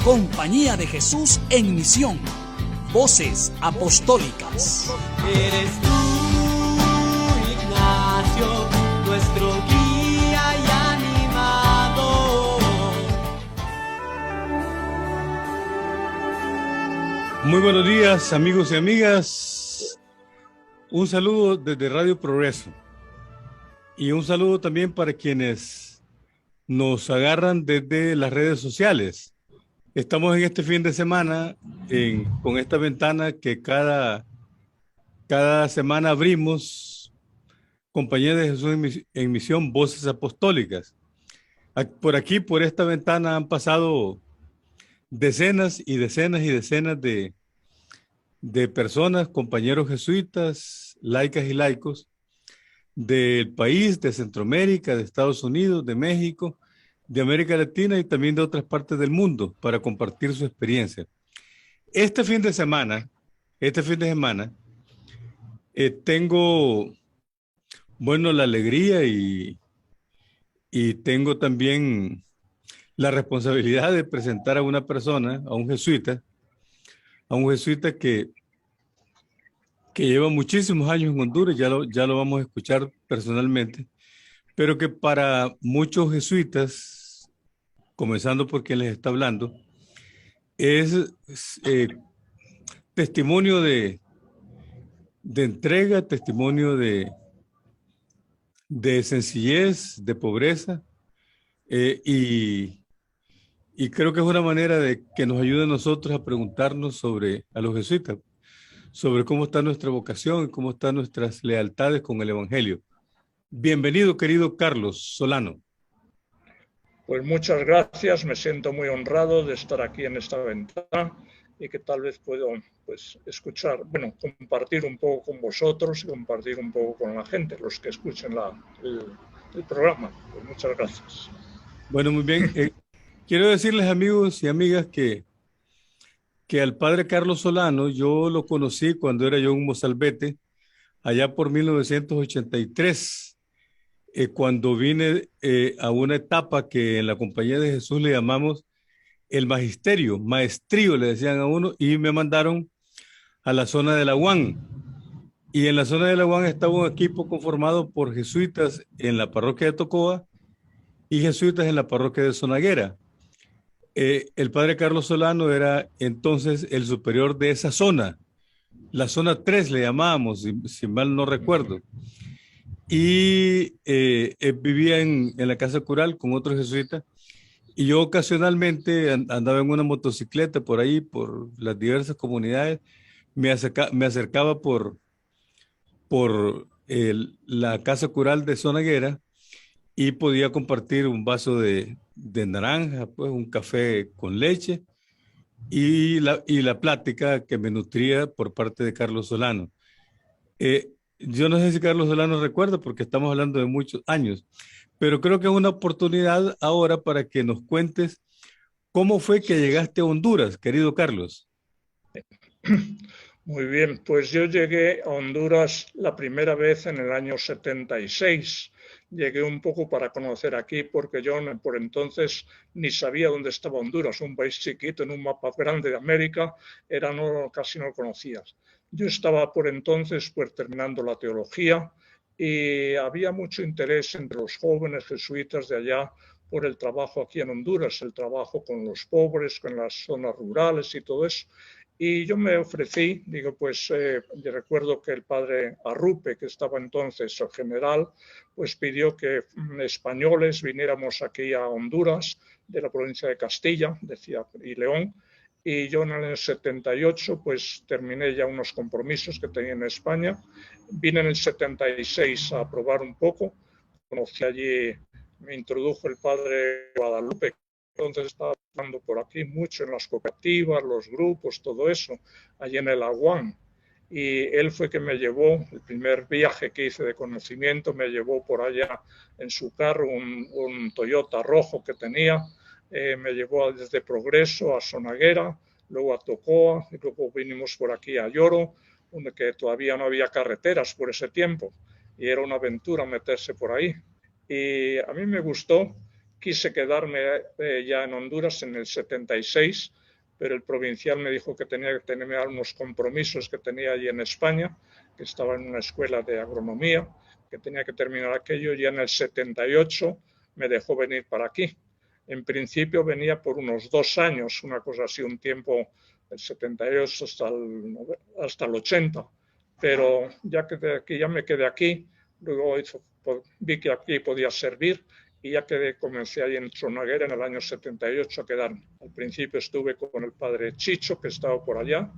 Compañía de Jesús en Misión. Voces apostólicas. Eres tú, Ignacio, nuestro guía y animador. Muy buenos días, amigos y amigas. Un saludo desde Radio Progreso. Y un saludo también para quienes nos agarran desde las redes sociales. Estamos en este fin de semana con esta ventana que cada semana abrimos, Compañía de Jesús en Misión, Voces Apostólicas. Por aquí, por esta ventana, han pasado decenas y decenas y decenas de personas, compañeros jesuitas, laicas y laicos, del país, de Centroamérica, de Estados Unidos, de México, de América Latina y también de otras partes del mundo para compartir su experiencia. Este fin de semana, tengo, la alegría y tengo también la responsabilidad de presentar a una persona, a un jesuita que lleva muchísimos años en Honduras, ya lo vamos a escuchar personalmente, pero que para muchos jesuitas, comenzando por quien les está hablando, es testimonio de entrega, testimonio de sencillez, de pobreza, y creo que es una manera de que nos ayude a nosotros a preguntarnos a los jesuitas, sobre cómo está nuestra vocación y cómo están nuestras lealtades con el Evangelio. Bienvenido, querido Carlos Solano. Pues muchas gracias, me siento muy honrado de estar aquí en esta ventana y que tal vez puedo compartir un poco con vosotros y compartir un poco con la gente, los que escuchen el programa. Pues muchas gracias. Bueno, muy bien. Quiero decirles, amigos y amigas, que al padre Carlos Solano yo lo conocí cuando era yo un mozalbete, allá por 1983. Cuando vine a una etapa que en la Compañía de Jesús le llamamos el magisterio, maestrío le decían a uno, y me mandaron a la zona de la UAN. Y en la zona de la UAN estaba un equipo conformado por jesuitas en la parroquia de Tocoa y jesuitas en la parroquia de Sonaguera. El padre Carlos Solano era entonces el superior de esa zona, la zona 3 le llamábamos, si mal no recuerdo. Y vivía en la casa cural con otros jesuitas, y yo ocasionalmente andaba en una motocicleta por ahí, por las diversas comunidades, me acercaba por la casa cural de Sonaguera y podía compartir un vaso de naranja, pues un café con leche y la plática que me nutría por parte de Carlos Solano. Yo no sé si Carlos Solano recuerda, porque estamos hablando de muchos años, pero creo que es una oportunidad ahora para que nos cuentes cómo fue que llegaste a Honduras, querido Carlos. Muy bien, pues yo llegué a Honduras la primera vez en el año 76. Llegué un poco para conocer aquí, porque yo por entonces ni sabía dónde estaba Honduras, un país chiquito en un mapa grande de América, casi no lo conocías. Yo estaba por entonces terminando la teología y había mucho interés entre los jóvenes jesuitas de allá por el trabajo aquí en Honduras, el trabajo con los pobres, con las zonas rurales y todo eso. Y yo me ofrecí, yo recuerdo que el padre Arrupe, que estaba entonces el general, pues pidió que españoles viniéramos aquí a Honduras, de la provincia de Castilla, y León. Y yo en el 78 pues terminé ya unos compromisos que tenía en España. Vine en el 76 a probar un poco. Conocí allí, me introdujo el padre Guadalupe. Entonces estaba hablando por aquí mucho en las cooperativas, los grupos, todo eso, allí en el Aguán. Y él fue que me llevó, el primer viaje que hice de conocimiento, me llevó por allá en su carro, un Toyota rojo que tenía. Me llevó desde Progreso a Sonaguera, luego a Tocoa, y luego vinimos por aquí a Lloro, donde que todavía no había carreteras por ese tiempo, y era una aventura meterse por ahí. Y a mí me gustó quise quedarme ya en Honduras en el 76, pero el provincial me dijo que tenía que tener unos compromisos que tenía allí en España, que estaba en una escuela de agronomía, que tenía que terminar aquello. Ya en el 78 me dejó venir para aquí. En principio venía por unos 2 años, una cosa así, un tiempo del 78 hasta el 80, pero ya que ya me quedé aquí, luego vi que aquí podía servir y ya comencé ahí en Sonaguera en el año 78 a quedarme. Al principio estuve con el padre Chicho, que estaba por allá,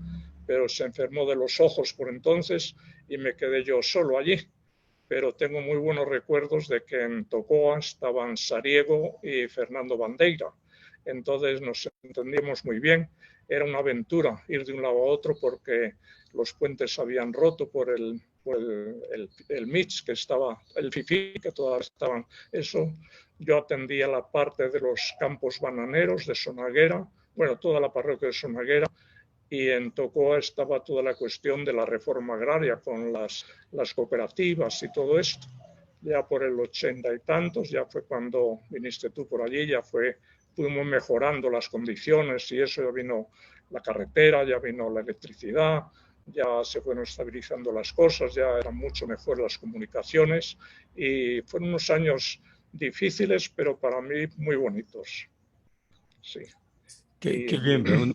pero se enfermó de los ojos por entonces y me quedé yo solo allí. Pero tengo muy buenos recuerdos de que en Tocoa estaban Sariego y Fernando Bandeira. Entonces nos entendíamos muy bien. Era una aventura ir de un lado a otro porque los puentes se habían roto por el Mitch, que estaba, el FIFI, que todavía estaban. Eso, yo atendía la parte de los campos bananeros de Sonaguera, bueno, toda la parroquia de Sonaguera, y en Tocoa estaba toda la cuestión de la reforma agraria con las cooperativas y todo esto. Ya por el 80 y tantos, ya fue cuando viniste tú por allí, fuimos mejorando las condiciones y eso, ya vino la carretera, ya vino la electricidad, ya se fueron estabilizando las cosas, ya eran mucho mejor las comunicaciones y fueron unos años difíciles, pero para mí muy bonitos. Sí. Qué bien,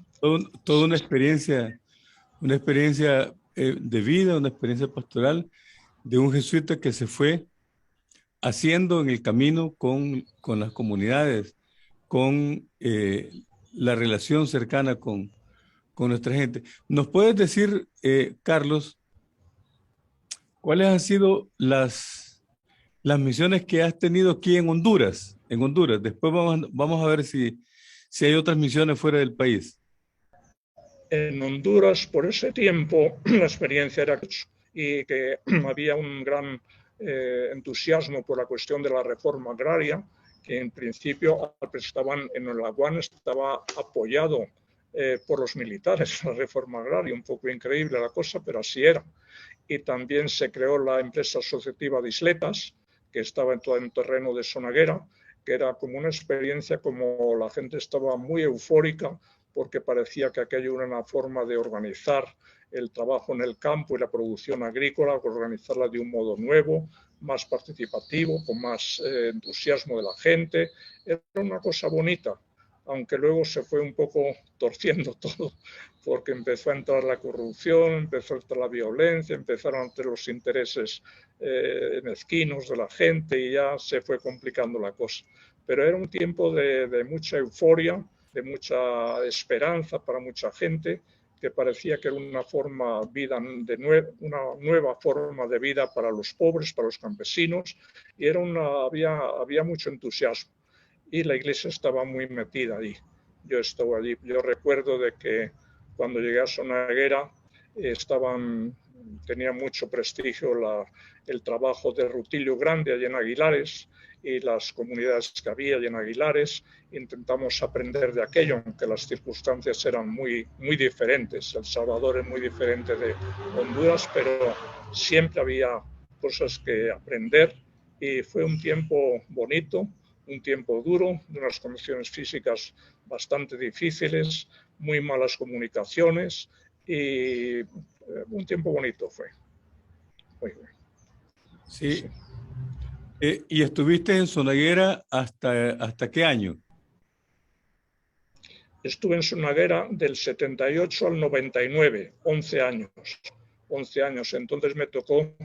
toda una experiencia de vida, una experiencia pastoral de un jesuita que se fue haciendo en el camino con las comunidades, con la relación cercana con nuestra gente. ¿Nos puedes decir, Carlos, cuáles han sido las misiones que has tenido aquí en Honduras? Después vamos a ver si hay otras misiones fuera del país. En Honduras, por ese tiempo, la experiencia era y que había un gran entusiasmo por la cuestión de la reforma agraria, que en principio en el Aguán estaba apoyado por los militares, la reforma agraria, un poco increíble la cosa, pero así era. Y también se creó la empresa asociativa de Isletas, que estaba en todo el terreno de Sonaguera, que era como una experiencia, como la gente estaba muy eufórica, porque parecía que aquello era una forma de organizar el trabajo en el campo y la producción agrícola, organizarla de un modo nuevo, más participativo, con más entusiasmo de la gente. Era una cosa bonita, aunque luego se fue un poco torciendo todo, porque empezó a entrar la corrupción, empezó a entrar la violencia, empezaron a entrar los intereses mezquinos de la gente y ya se fue complicando la cosa. Pero era un tiempo de mucha euforia, de mucha esperanza para mucha gente, que parecía que era una nueva forma de vida para los pobres, para los campesinos, y había mucho entusiasmo. Y la iglesia estaba muy metida allí. Yo estaba allí. Yo recuerdo de que cuando llegué a Sonaguera tenía mucho prestigio el trabajo de Rutilio Grande allí en Aguilares y las comunidades que había allí en Aguilares. Intentamos aprender de aquello, aunque las circunstancias eran muy, muy diferentes. El Salvador es muy diferente de Honduras, pero siempre había cosas que aprender y fue un tiempo bonito, un tiempo duro, de unas condiciones físicas bastante difíciles, muy malas comunicaciones y un tiempo bonito fue. Muy bien. Sí. ¿Y estuviste en Sonaguera hasta qué año? Estuve en Sonaguera del 78 al 99, 11 años. 11 años. Entonces me tocó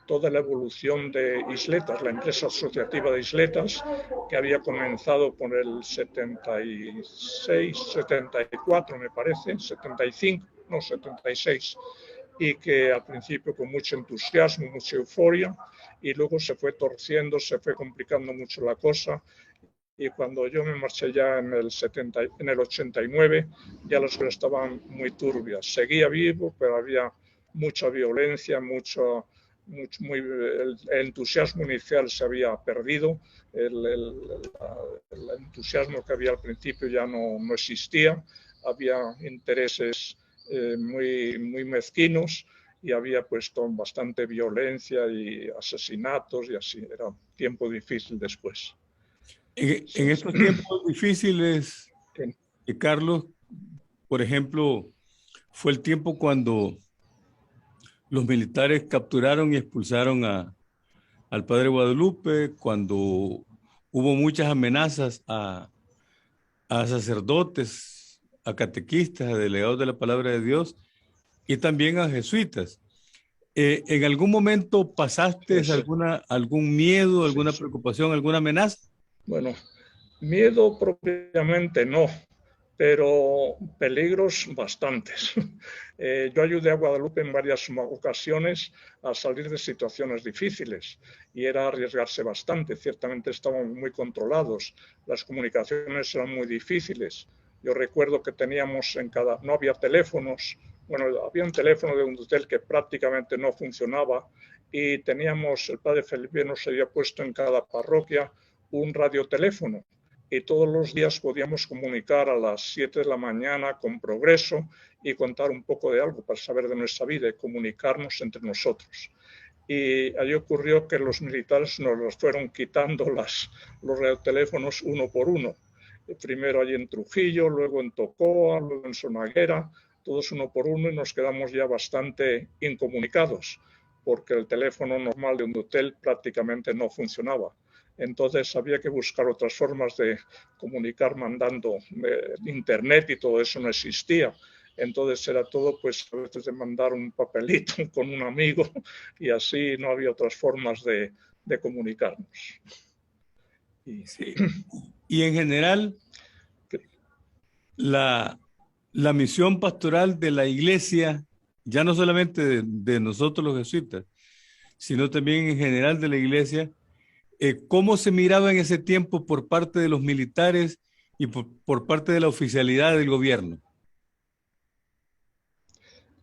toda la evolución de Isletas, la empresa asociativa de Isletas, que había comenzado por el 76, 74 me parece, 76, y que al principio con mucho entusiasmo, mucha euforia, y luego se fue torciendo, se fue complicando mucho la cosa, y cuando yo me marché ya en el 89, ya las cosas estaban muy turbias. Seguía vivo, pero había mucha violencia, el entusiasmo inicial se había perdido, el entusiasmo que había al principio ya no existía, había intereses muy, muy mezquinos y había puesto bastante violencia y asesinatos y así, era un tiempo difícil después. En estos tiempos difíciles, Sí. Carlos, por ejemplo, fue el tiempo cuando los militares capturaron y expulsaron al padre Guadalupe, cuando hubo muchas amenazas a sacerdotes, a catequistas, a delegados de la palabra de Dios y también a jesuitas. ¿En algún momento pasaste Sí. algún miedo, Sí, alguna sí. preocupación, alguna amenaza? Bueno, miedo propiamente no, pero peligros bastantes. Yo ayudé a Guadalupe en varias ocasiones a salir de situaciones difíciles y era arriesgarse bastante. Ciertamente estaban muy controlados, las comunicaciones eran muy difíciles. Yo recuerdo que teníamos no había teléfonos, bueno, había un teléfono de un hotel que prácticamente no funcionaba y el padre Felipe nos había puesto en cada parroquia un radioteléfono y todos los días podíamos comunicar a las 7 de la mañana con Progreso y contar un poco de algo para saber de nuestra vida y comunicarnos entre nosotros. Y allí ocurrió que los militares nos los fueron quitando los radioteléfonos uno por uno. Primero allí en Trujillo, luego en Tocoa, luego en Sonaguera, todos uno por uno y nos quedamos ya bastante incomunicados porque el teléfono normal de un hotel prácticamente no funcionaba. Entonces había que buscar otras formas de comunicar mandando internet y todo eso no existía. Entonces era todo, pues a veces de mandar un papelito con un amigo y así no había otras formas de comunicarnos. Sí. Y en general, la misión pastoral de la iglesia, ya no solamente de nosotros los jesuitas, sino también en general de la iglesia, ¿cómo se miraba en ese tiempo por parte de los militares y por parte de la oficialidad del gobierno?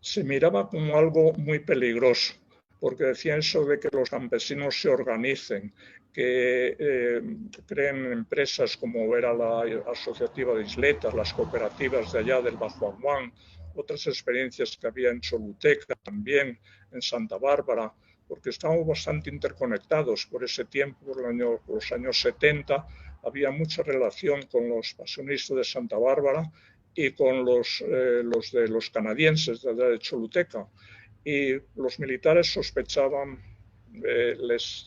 Se miraba como algo muy peligroso, porque decían eso de que los campesinos se organicen, que creen empresas como era la Asociativa de Isletas, las cooperativas de allá del Bajo Aguán, otras experiencias que había en Choluteca también, en Santa Bárbara, porque estábamos bastante interconectados por ese tiempo, por los años 70, había mucha relación con los pasionistas de Santa Bárbara y con los de los canadienses de Choluteca. Y los militares sospechaban, les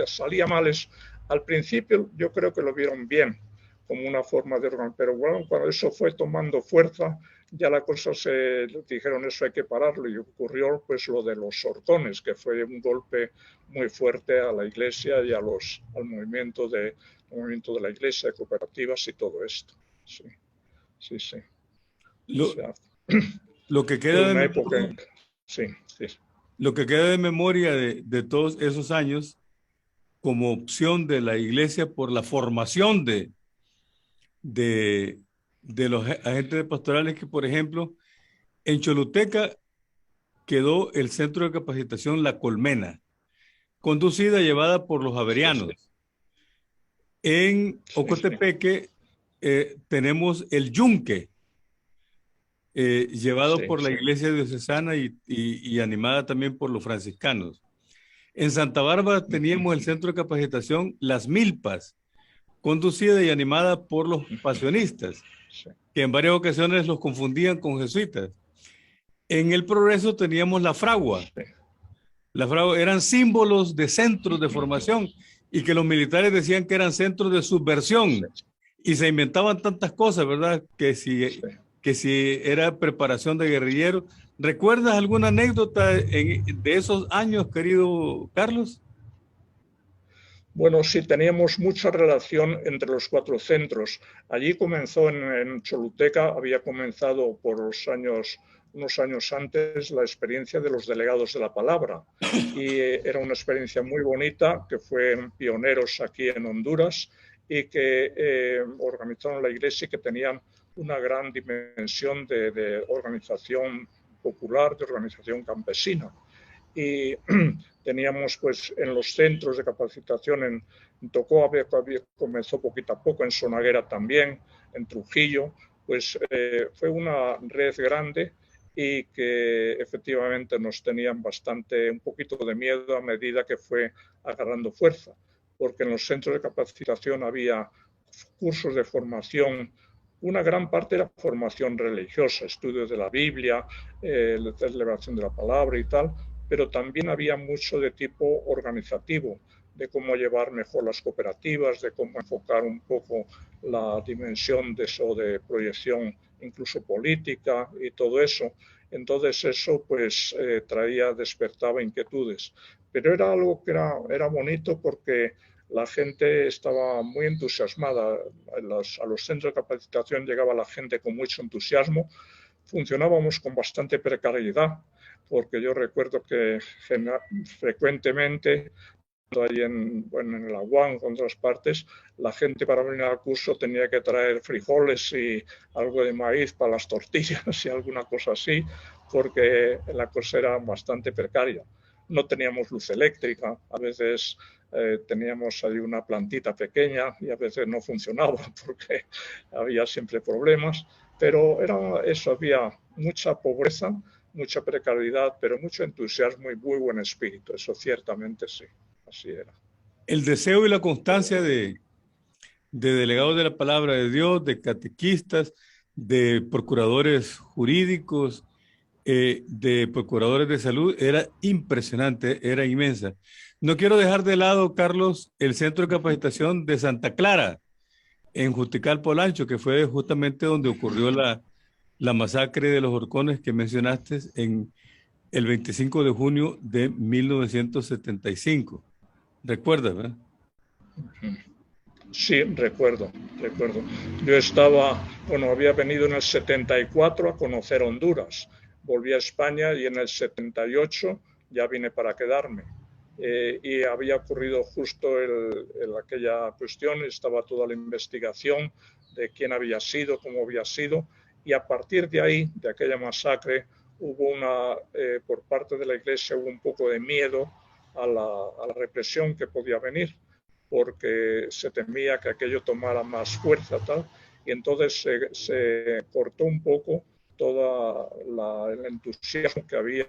salía males. Al principio yo creo que lo vieron bien, como una forma de organizar, pero bueno, cuando eso fue tomando fuerza, ya la cosa se dijeron eso hay que pararlo y ocurrió pues lo de los horcones, que fue un golpe muy fuerte a la iglesia y al movimiento de la iglesia, de cooperativas y todo esto. Sí, sí, sí. Lo, O sea, lo que fue queda de una época, memoria, sí, sí. lo que queda de memoria de todos esos años como opción de la iglesia por la formación de, de los agentes pastorales que, por ejemplo, en Choluteca quedó el centro de capacitación La Colmena, conducida y llevada por los Sí, sí, javerianos. En sí, sí, Ocotepeque tenemos el Yunque, llevado sí, por la sí, iglesia diocesana y animada también por los franciscanos. En Santa Bárbara teníamos el centro de capacitación Las Milpas, conducida y animada por los pasionistas, sí, que en varias ocasiones los confundían con jesuitas. En el Progreso teníamos la Fragua. sí. La Fragua eran símbolos de centros de formación y que los militares decían que eran centros de subversión y se inventaban tantas cosas, ¿verdad? Que si era preparación de guerrilleros. ¿Recuerdas alguna anécdota de esos años, querido Carlos? Bueno, sí, teníamos mucha relación entre los cuatro centros. Allí comenzó en Choluteca, había comenzado por unos años antes, la experiencia de los delegados de la palabra. Y era una experiencia muy bonita, que fueron pioneros aquí en Honduras y que organizaron la iglesia y que tenían una gran dimensión de organización popular, de organización campesina. Y teníamos pues en los centros de capacitación en Tocoa comenzó poquito a poco, en Sonaguera también, en Trujillo, pues fue una red grande y que efectivamente nos tenían un poquito de miedo a medida que fue agarrando fuerza, porque en los centros de capacitación había cursos de formación. Una gran parte era formación religiosa, estudios de la Biblia, la celebración de la palabra y tal, pero también había mucho de tipo organizativo, de cómo llevar mejor las cooperativas, de cómo enfocar un poco la dimensión de eso, de proyección incluso política y todo eso. Entonces eso pues despertaba inquietudes. Pero era algo que era bonito porque la gente estaba muy entusiasmada. A los centros de capacitación llegaba la gente con mucho entusiasmo. Funcionábamos con bastante precariedad, porque yo recuerdo que frecuentemente ahí en la UAM, en otras partes, la gente para venir al curso tenía que traer frijoles y algo de maíz para las tortillas y alguna cosa así, porque la cosa era bastante precaria. No teníamos luz eléctrica, a veces teníamos ahí una plantita pequeña y a veces no funcionaba porque había siempre problemas, pero era eso, había mucha pobreza, mucha precariedad, pero mucho entusiasmo y muy buen espíritu, eso ciertamente sí. Así era. El deseo y la constancia de delegados de la palabra de Dios, de catequistas, de procuradores jurídicos, de procuradores de salud, era impresionante, era inmensa. No quiero dejar de lado, Carlos, el Centro de Capacitación de Santa Clara, en Juticalpa Olancho, que fue justamente donde ocurrió la masacre de los Horcones que mencionaste en el 25 de junio de 1975. ¿Recuerdas, verdad? Sí, recuerdo. Yo había venido en el 74 a conocer Honduras. Volví a España y en el 78 ya vine para quedarme. Y había ocurrido justo aquella cuestión, estaba toda la investigación de quién había sido, cómo había sido, y a partir de ahí, de aquella masacre, por parte de la Iglesia hubo un poco de miedo a la represión que podía venir, porque se temía que aquello tomara más fuerza, tal, y entonces se cortó un poco todo el entusiasmo que había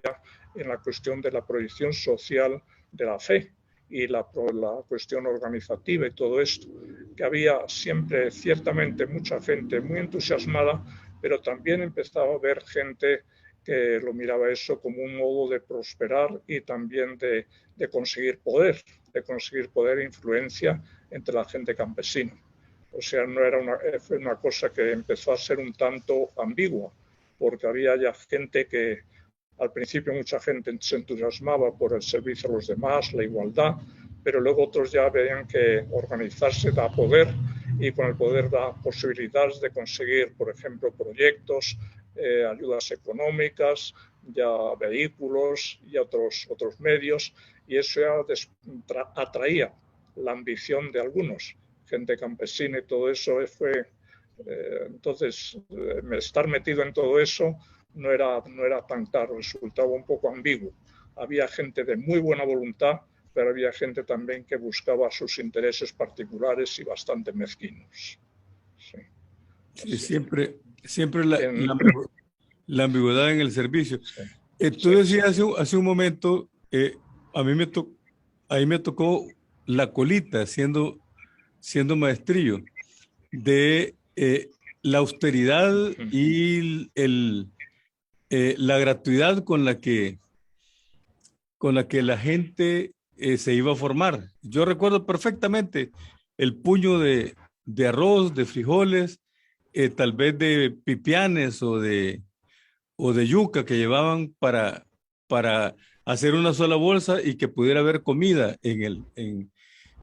en la cuestión de la proyección social de la fe y la cuestión organizativa y todo esto, que había siempre ciertamente mucha gente muy entusiasmada, pero también empezaba a haber gente que lo miraba eso como un modo de prosperar y también de conseguir poder e influencia entre la gente campesina. O sea, fue una cosa que empezó a ser un tanto ambigua, porque había ya gente que al principio mucha gente se entusiasmaba por el servicio a los demás, la igualdad, pero luego otros ya veían que organizarse da poder y con el poder da posibilidades de conseguir, por ejemplo, proyectos, ayudas económicas, ya vehículos y otros medios, y eso ya atraía la ambición de algunos, gente campesina y todo eso fue. Entonces, estar metido en todo eso no era tan claro, resultaba un poco ambiguo. Había gente de muy buena voluntad, pero había gente también que buscaba sus intereses particulares y bastante mezquinos. Sí. Sí, siempre la ambigüedad en el servicio. Sí. Tú decías hace un momento, a mí me tocó la colita siendo maestrillo de la austeridad y la gratuidad con la que la gente se iba a formar. Yo recuerdo perfectamente el puño de arroz, de frijoles, tal vez de pipianes o de yuca que llevaban para hacer una sola bolsa y que pudiera haber comida en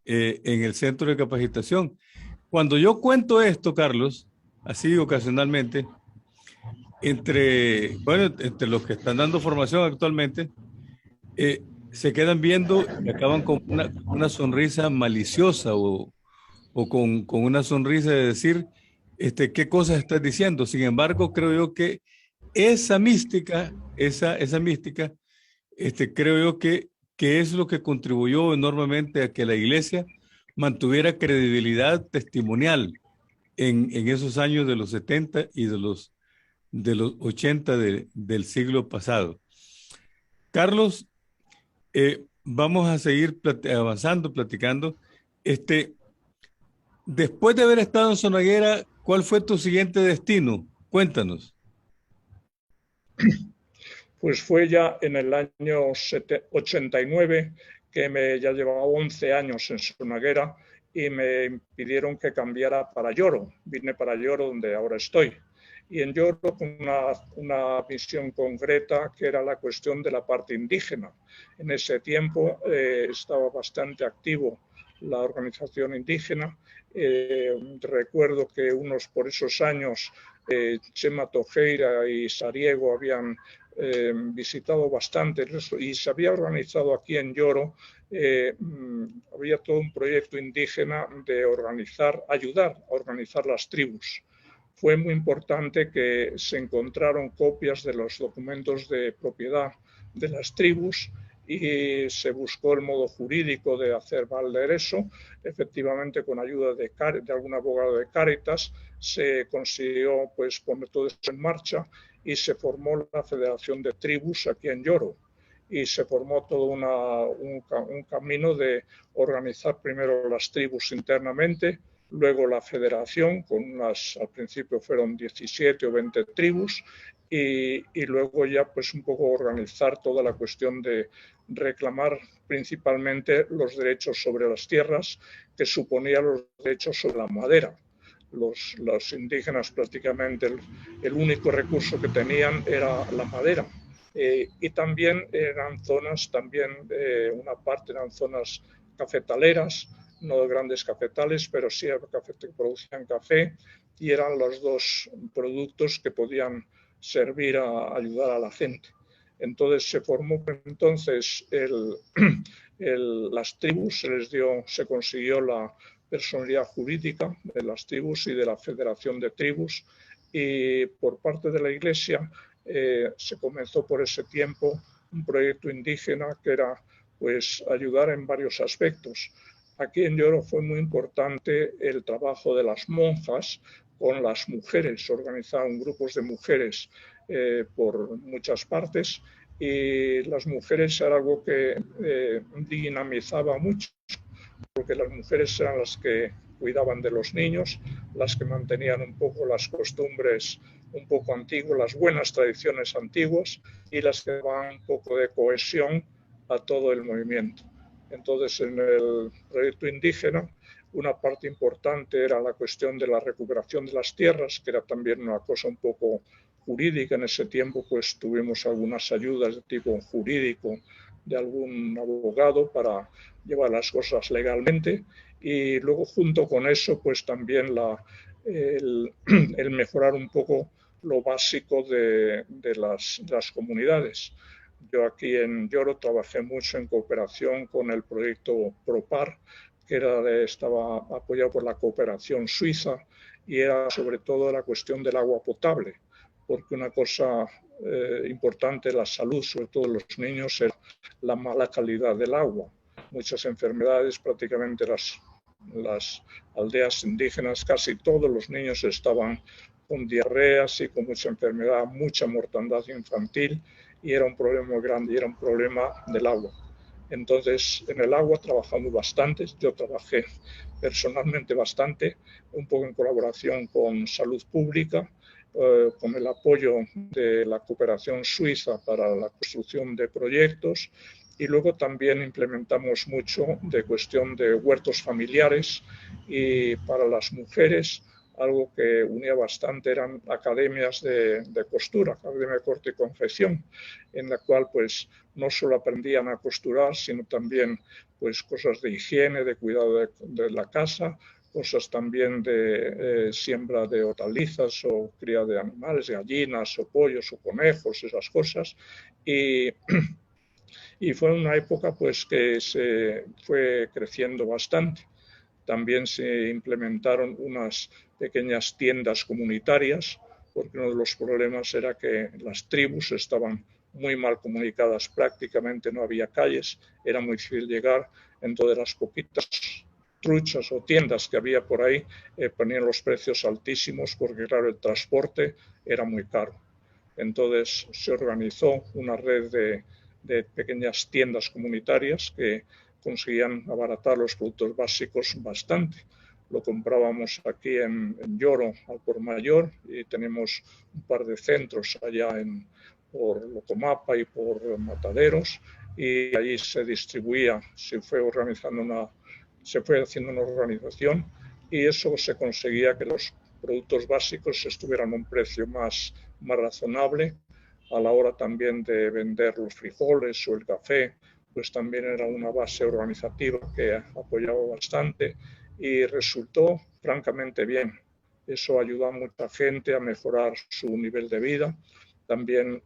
el centro de capacitación. Cuando yo cuento esto, Carlos, así ocasionalmente, entre los que están dando formación actualmente, se quedan viendo y acaban con una sonrisa maliciosa o con una sonrisa de decir, ¿qué cosas estás diciendo? Sin embargo, creo yo que esa mística, creo yo que es lo que contribuyó enormemente a que la Iglesia mantuviera credibilidad testimonial en esos años de los 70 y de los 80 del siglo pasado. Carlos, vamos a seguir avanzando, platicando. Después de haber estado en Sonaguera, ¿cuál fue tu siguiente destino? Cuéntanos. Pues fue ya en el año 89 que ya llevaba 11 años en Sonaguera y me impidieron que cambiara para Lloro. Vine para Lloro, donde ahora estoy. Y en Lloro con una misión concreta que era la cuestión de la parte indígena. En ese tiempo estaba bastante activo la organización indígena. Recuerdo que por esos años Chema Tojeira y Sariego habían visitado bastante y se había organizado aquí en Lloro, había todo un proyecto indígena de ayudar a organizar las tribus. Fue muy importante que se encontraron copias de los documentos de propiedad de las tribus y se buscó el modo jurídico de hacer valer eso. Efectivamente, con ayuda de algún abogado de Cáritas, se consiguió pues poner todo eso en marcha y se formó la Federación de Tribus aquí en Lloro. Y se formó todo un camino de organizar primero las tribus internamente, luego la federación, al principio fueron 17 o 20 tribus, y luego ya pues un poco organizar toda la cuestión de reclamar principalmente los derechos sobre las tierras, que suponía los derechos sobre la madera. Los indígenas prácticamente el único recurso que tenían era la madera. Y también eran zonas, una parte eran zonas cafetaleras, no de grandes cafetales, pero sí que producían café, y eran los dos productos que podían servir a ayudar a la gente. Entonces se formó las tribus, se consiguió la personalidad jurídica de las tribus y de la Federación de Tribus, y por parte de la Iglesia se comenzó por ese tiempo un proyecto indígena que era pues ayudar en varios aspectos. Aquí en Lloro fue muy importante el trabajo de las monjas con las mujeres. Organizaban grupos de mujeres por muchas partes, y las mujeres era algo que dinamizaba mucho, porque las mujeres eran las que cuidaban de los niños, las que mantenían un poco las costumbres un poco antiguas, las buenas tradiciones antiguas, y las que daban un poco de cohesión a todo el movimiento. Entonces, en el proyecto indígena, una parte importante era la cuestión de la recuperación de las tierras, que era también una cosa un poco jurídica. En ese tiempo, pues tuvimos algunas ayudas de tipo jurídico de algún abogado para llevar las cosas legalmente, y luego junto con eso, pues también el mejorar un poco lo básico de las comunidades. Yo aquí en Lloro trabajé mucho en cooperación con el proyecto PROPAR, que estaba apoyado por la cooperación suiza, y era sobre todo la cuestión del agua potable, porque una cosa importante de la salud, sobre todo de los niños, era la mala calidad del agua. Muchas enfermedades, prácticamente las aldeas indígenas, casi todos los niños estaban con diarreas y con mucha enfermedad, mucha mortandad infantil, y era un problema muy grande, y era un problema del agua. Entonces, en el agua trabajamos bastante. Yo trabajé personalmente bastante, un poco en colaboración con Salud Pública, con el apoyo de la cooperación suiza para la construcción de proyectos, y luego también implementamos mucho de cuestión de huertos familiares, y para las mujeres algo que unía bastante eran academias de costura, academia de corte y confección, en la cual pues no solo aprendían a costurar, sino también pues cosas de higiene, de cuidado de la casa, cosas también de siembra de hortalizas o cría de animales, gallinas o pollos o conejos, esas cosas. Y fue una época pues que se fue creciendo bastante. También se implementaron unas pequeñas tiendas comunitarias, porque uno de los problemas era que las tribus estaban muy mal comunicadas, prácticamente no había calles, era muy difícil llegar. Entonces las poquitas truchas o tiendas que había por ahí ponían los precios altísimos, porque claro, el transporte era muy caro. Entonces se organizó una red de pequeñas tiendas comunitarias que conseguían abaratar los productos básicos bastante. lo comprábamos aquí en Lloro al por mayor, y tenemos un par de centros allá por Locomapa y por Mataderos, y allí se distribuía, se fue haciendo una organización, y eso se conseguía que los productos básicos estuvieran a un precio más razonable. A la hora también de vender los frijoles o el café, pues también era una base organizativa que apoyaba bastante y resultó francamente bien. Eso ayudó a mucha gente a mejorar su nivel de vida. También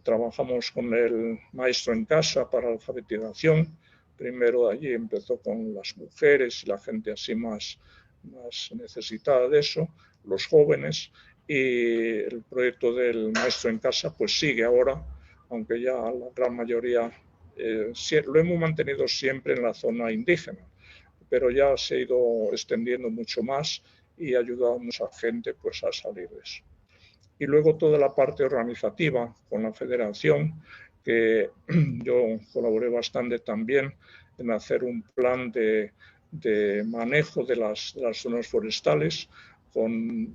trabajamos con el maestro en casa para alfabetización. Primero allí empezó con las mujeres y la gente así más necesitada de eso, los jóvenes, y el proyecto del maestro en casa pues sigue ahora, aunque ya la gran mayoría lo hemos mantenido siempre en la zona indígena, pero ya se ha ido extendiendo mucho más y ha ayudado a mucha gente pues a salir de eso. Y luego toda la parte organizativa con la federación, que yo colaboré bastante también en hacer un plan de manejo de las zonas forestales con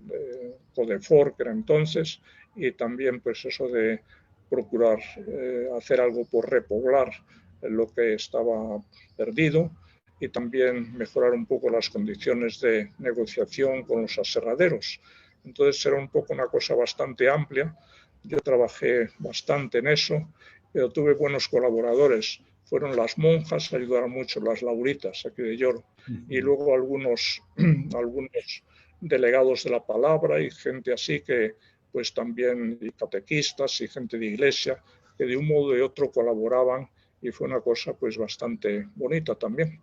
Codefor, que era entonces, y también pues eso de procurar hacer algo por repoblar lo que estaba perdido, y también mejorar un poco las condiciones de negociación con los aserraderos. Entonces era un poco una cosa bastante amplia. Yo trabajé bastante en eso, pero tuve buenos colaboradores. Fueron las monjas, ayudaron mucho, las lauritas aquí de Lloro, y luego algunos delegados de la palabra y gente así que pues también, y catequistas y gente de iglesia, que de un modo o de otro colaboraban, y fue una cosa pues bastante bonita también.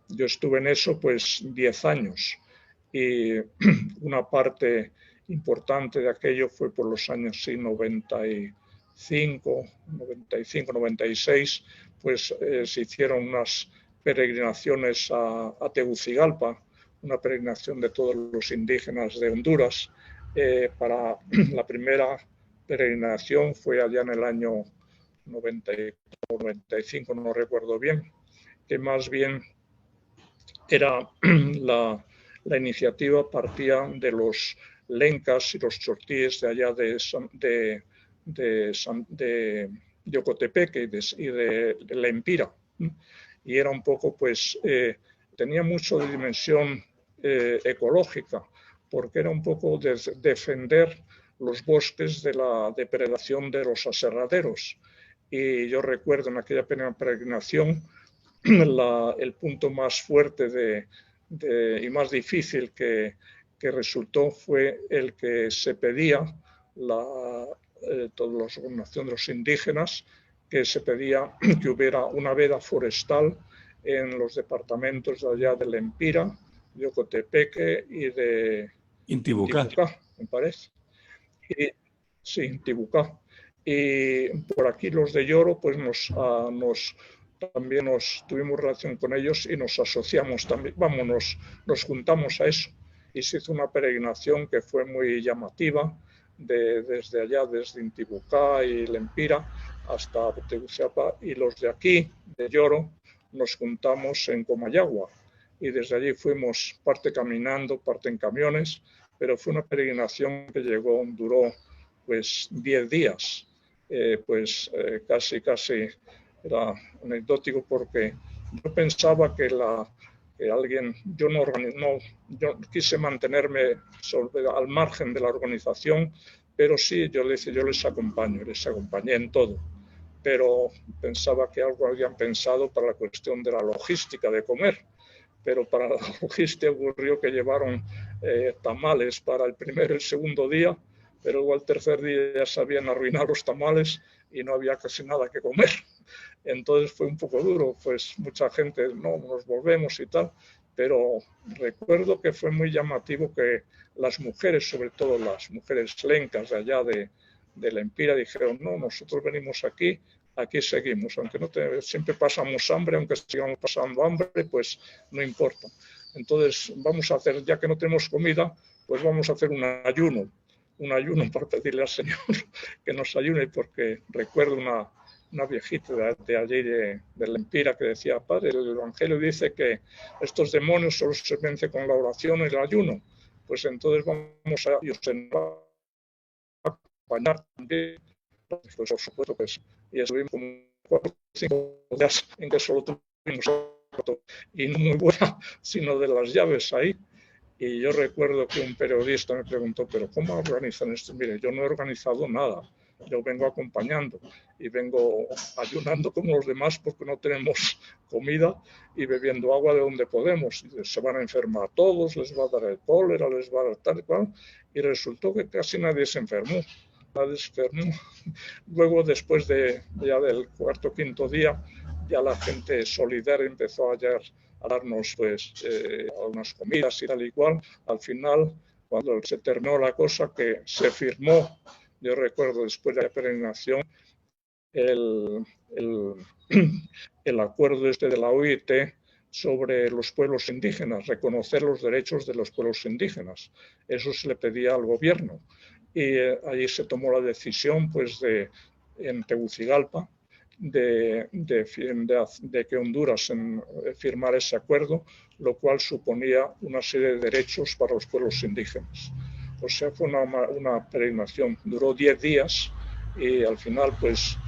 Yo estuve en eso pues 10 años, y una parte importante de aquello fue por los años 95, 96, pues se hicieron unas peregrinaciones a Tegucigalpa, una peregrinación de todos los indígenas de Honduras. Para la primera peregrinación fue allá en el año 95, no recuerdo bien, que más bien era la iniciativa partía de los lencas y los chortíes de allá de Ocotepeque y de la Empira, y era un poco pues tenía mucho de dimensión ecológica, porque era un poco defender los bosques de la depredación de los aserraderos. Y yo recuerdo en aquella peregrinación el punto más fuerte y más difícil que resultó fue el que se pedía toda la organización de los indígenas, que se pedía que hubiera una veda forestal en los departamentos de allá de la Empira, de Ocotepeque y de Intibucá, me parece. Sí, Intibucá. Y por aquí los de Lloro, pues también tuvimos relación con ellos y nos asociamos también, nos juntamos a eso. Y se hizo una peregrinación que fue muy llamativa, desde allá, desde Intibucá y Lempira hasta Tegucigalpa, y los de aquí, de Lloro, nos juntamos en Comayagua, y desde allí fuimos parte caminando, parte en camiones, pero fue una peregrinación que duró pues 10 días, casi era anecdótico, porque yo pensaba que yo quise mantenerme al margen de la organización, pero sí, yo les acompañé en todo, pero pensaba que algo habían pensado para la cuestión de la logística de comer, pero para la logística ocurrió que llevaron tamales para el primer y el segundo día, pero luego al tercer día ya se habían arruinado los tamales y no había casi nada que comer. Entonces fue un poco duro, pues mucha gente, no, nos volvemos y tal, pero recuerdo que fue muy llamativo que las mujeres, sobre todo las mujeres lencas de allá de la Empira, dijeron, no, nosotros venimos aquí seguimos, aunque siempre pasamos hambre, aunque sigamos pasando hambre, pues no importa. Entonces vamos a hacer, ya que no tenemos comida, pues vamos a hacer un ayuno para pedirle al Señor que nos ayune, porque recuerdo una viejita de allí, de Lempira, que decía: padre, el Evangelio dice que estos demonios solo se vence con la oración y el ayuno. Pues entonces vamos a acompañar también. Pues por supuesto que sí. Y estuvimos como 4 o 5 días en que solo tuvimos y no muy buena, sino de las llaves ahí. Y yo recuerdo que un periodista me preguntó: ¿pero cómo organizan esto? Mire, yo no he organizado nada, yo vengo acompañando y vengo ayunando como los demás porque no tenemos comida y bebiendo agua de donde podemos. Y se van a enfermar todos, les va a dar el cólera, les va a dar tal y cual. Y resultó que casi nadie se enfermó. Nadie se enfermó. Luego, después ya del 4º o 5º día, ya la gente solidaria empezó a darnos pues algunas comidas y tal y cual. Al final, cuando se terminó la cosa, que se firmó, yo recuerdo después de la peregrinación, el acuerdo de la OIT sobre los pueblos indígenas, reconocer los derechos de los pueblos indígenas. Eso se le pedía al gobierno. Y allí se tomó la decisión, pues, en Tegucigalpa, de que Honduras firmara ese acuerdo, lo cual suponía una serie de derechos para los pueblos indígenas. O sea, fue una peregrinación, duró 10 días y al final pues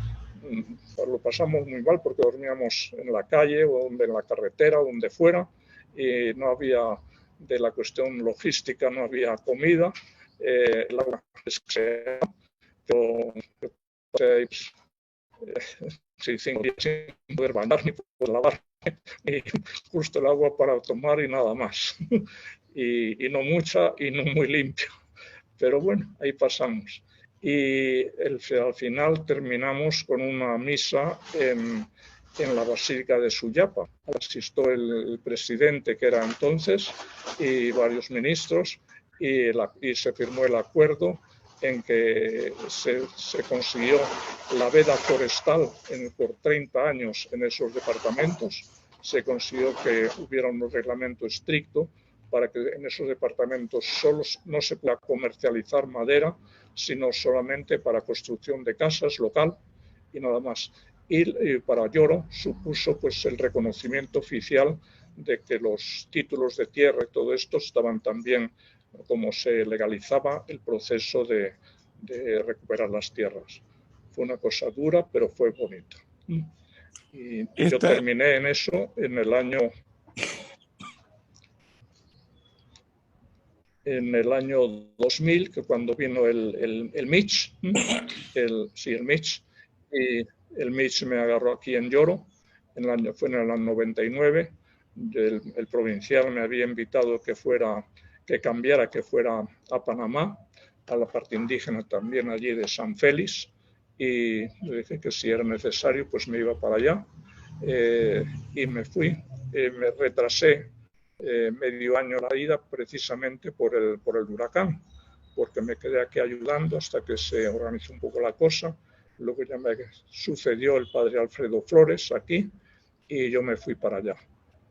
lo pasamos muy mal porque dormíamos en la calle o en la carretera o donde fuera, y no había, de la cuestión logística, no había comida, el agua escasea, pero 5 días sin poder bañar ni poder lavar, y justo el agua para tomar y nada más. Y no mucha y no muy limpia. Pero bueno, ahí pasamos. Y al final terminamos con una misa en la Basílica de Suyapa. Asistió el presidente, que era entonces, y varios ministros, y se firmó el acuerdo en que se consiguió la veda forestal por 30 años en esos departamentos. Se consiguió que hubiera un reglamento estricto para que en esos departamentos no se pueda comercializar madera, sino solamente para construcción de casas local y nada más. Y para Lloro supuso pues el reconocimiento oficial de que los títulos de tierra y todo esto estaban también, como se legalizaba el proceso de recuperar las tierras. Fue una cosa dura, pero fue bonita. Y yo terminé en eso en el año 2000, que cuando vino el Mitch, el Mitch, y el Mitch me agarró aquí en Lloro, fue en el año 99, el provincial me había invitado que fuera a Panamá, a la parte indígena también allí de San Félix, y le dije que si era necesario pues me iba para allá, y me fui, me retrasé medio año la ida precisamente por el huracán, porque me quedé aquí ayudando hasta que se organizó un poco la cosa. Luego ya me sucedió el padre Alfredo Flores aquí y yo me fui para allá.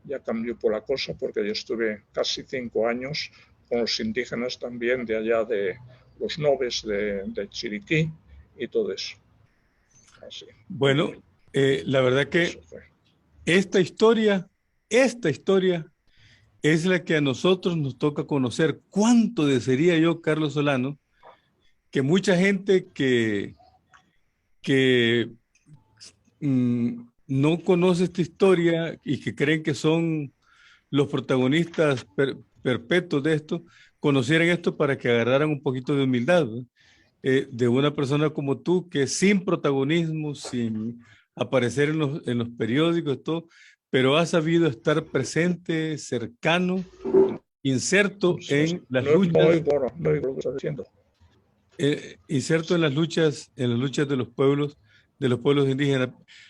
Ya cambió por la cosa porque yo estuve casi 5 años con los indígenas también de allá de los Nobes de Chiriquí y todo eso. Así. Bueno, la verdad que esta historia es la que a nosotros nos toca conocer. ¿Cuánto desearía yo, Carlos Solano, que mucha gente que no conoce esta historia y que creen que son los protagonistas perpetuos de esto, conocieran esto para que agarraran un poquito de humildad, ¿no? De una persona como tú, que sin protagonismo, sin aparecer en los periódicos, todo, pero ha sabido estar presente, cercano, inserto en las luchas. Inserto en las luchas de los pueblos indígenas.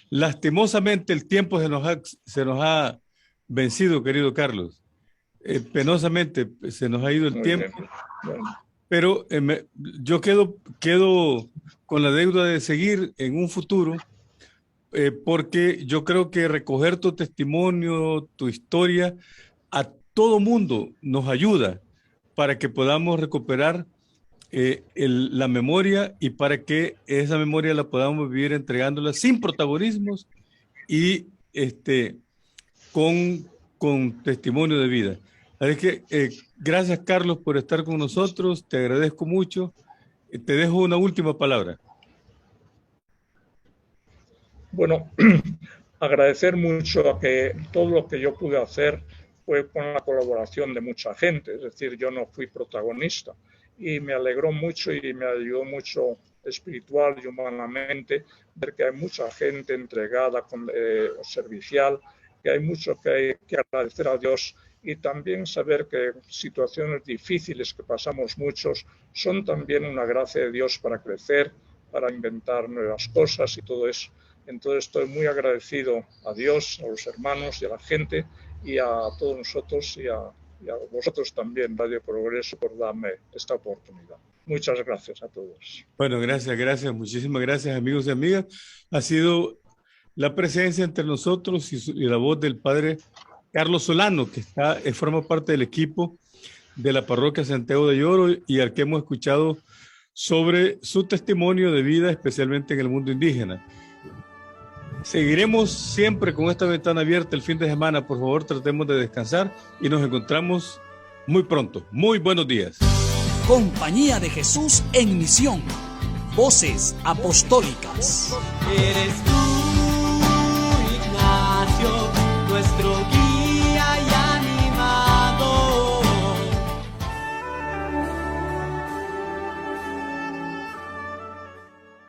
Lastimosamente el tiempo se nos ha vencido, querido Carlos. Penosamente se nos ha ido el tiempo. Pero yo quedo con la deuda de seguir en un futuro, porque yo creo que recoger tu testimonio, tu historia, a todo mundo nos ayuda para que podamos recuperar la memoria y para que esa memoria la podamos vivir entregándola sin protagonismos y con testimonio de vida. Así que gracias, Carlos, por estar con nosotros. Te agradezco mucho. Te dejo una última palabra. Bueno, agradecer mucho a que todo lo que yo pude hacer fue con la colaboración de mucha gente. Es decir, yo no fui protagonista y me alegró mucho y me ayudó mucho espiritual y humanamente ver que hay mucha gente entregada, servicial, que hay mucho que agradecer a Dios y también saber que situaciones difíciles que pasamos muchos son también una gracia de Dios para crecer, para inventar nuevas cosas y todo eso. Entonces estoy muy agradecido a Dios, a los hermanos y a la gente y a todos nosotros y a vosotros también, Radio Progreso, por darme esta oportunidad. Muchas gracias a todos. Bueno, gracias, muchísimas gracias, amigos y amigas. Ha sido la presencia entre nosotros y la voz del padre Carlos Solano, que forma parte del equipo de la parroquia Santiago de Lloro y al que hemos escuchado sobre su testimonio de vida, especialmente en el mundo indígena. Seguiremos siempre con esta ventana abierta el fin de semana. Por favor, tratemos de descansar y nos encontramos muy pronto. Muy buenos días. Compañía de Jesús en Misión. Voces apostólicas. Eres tú